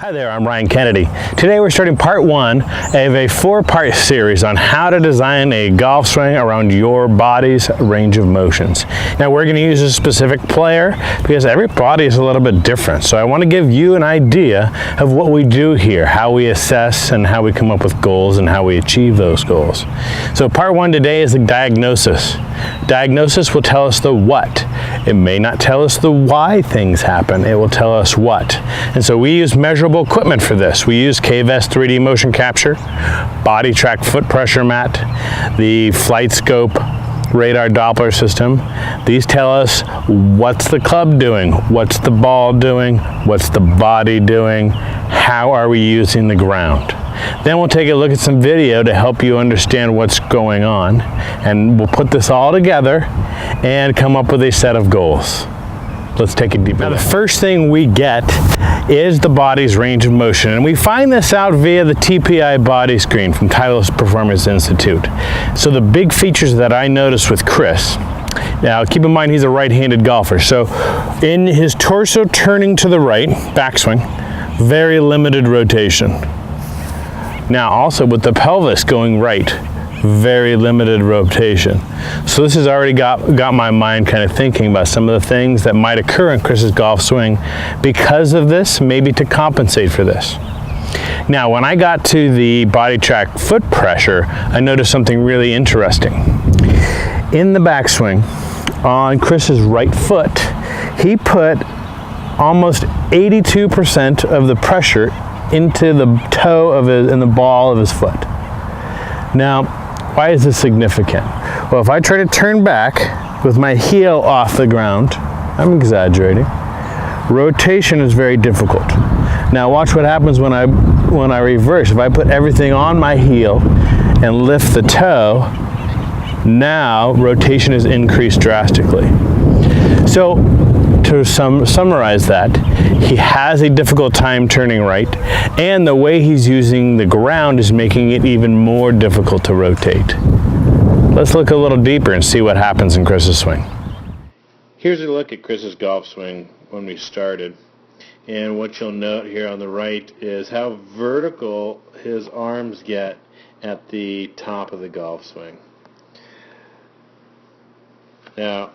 Hi there, I'm Ryan Kennedy. Today we're starting part one of a four-part series on how to design a golf swing around your body's range of motions. Now we're going to use a specific player because every body is a little bit different. So I want to give you an idea of what we do here, how we assess and how we come up with goals and how we achieve those goals. So part one today is the diagnosis. Diagnosis will tell us the what. It may not tell us the why things happen, it will tell us what. And so we use measurable equipment for this. We use K-Vest 3D motion capture, BodyTrack foot pressure mat, the FlightScope radar Doppler system. These tell us what's the club doing, what's the ball doing, what's the body doing, how are we using the ground. Then we'll take a look at some video to help you understand what's going on, and we'll put this all together and come up with a set of goals. Let's take a deep look. Now the first thing we get is the body's range of motion, and we find this out via the TPI body screen from Titleist Performance Institute. So the big features that I noticed with Chris, now keep in mind he's a right-handed golfer, so in his torso turning to the right, backswing, very limited rotation. Now also with the pelvis going right, very limited rotation. So this has already got my mind kind of thinking about some of the things that might occur in Chris's golf swing because of this, maybe to compensate for this. Now when I got to the BodyTrack foot pressure, I noticed something really interesting. In the backswing, on Chris's right foot, he put almost 82% of the pressure into the toe of his, and the ball of his foot. Now, why is this significant? Well, if I try to turn back with my heel off the ground, I'm exaggerating, rotation is very difficult. Now watch what happens when I reverse. If I put everything on my heel and lift the toe, now rotation is increased drastically. So to summarize that, he has a difficult time turning right, and the way he's using the ground is making it even more difficult to rotate. Let's look a little deeper and see what happens in Chris's swing. Here's a look at Chris's golf swing when we started. And what you'll note here on the right is how vertical his arms get at the top of the golf swing. Now,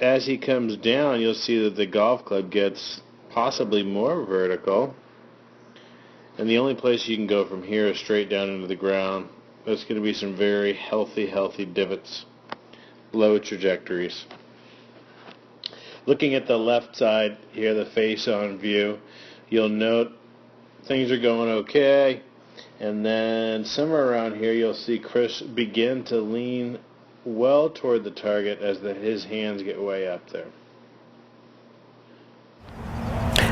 as he comes down, you'll see that the golf club gets possibly more vertical, and the only place you can go from here is straight down into the ground. There's going to be some very healthy divots, low trajectories. Looking at the left side here, the face-on view, you'll note things are going okay, and then somewhere around here you'll see Chris begin to lean well toward the target as his hands get way up there.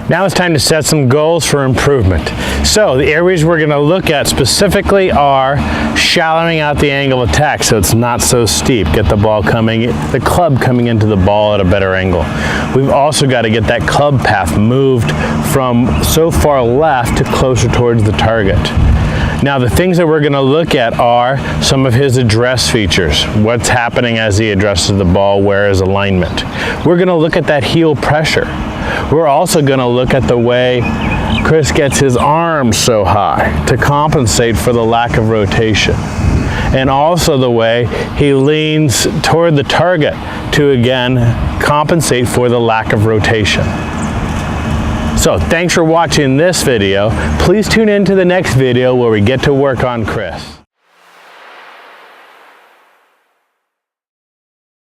Now it's time to set some goals for improvement. So the areas we're going to look at specifically are shallowing out the angle of attack so it's not so steep. Get the club coming into the ball at a better angle. We've also got to get that club path moved from so far left to closer towards the target. Now the things that we're going to look at are some of his address features. What's happening as he addresses the ball, where is alignment. We're going to look at that heel pressure. We're also going to look at the way Chris gets his arms so high to compensate for the lack of rotation. And also the way he leans toward the target to again compensate for the lack of rotation. So thanks for watching this video. Please tune in to the next video where we get to work on Chris.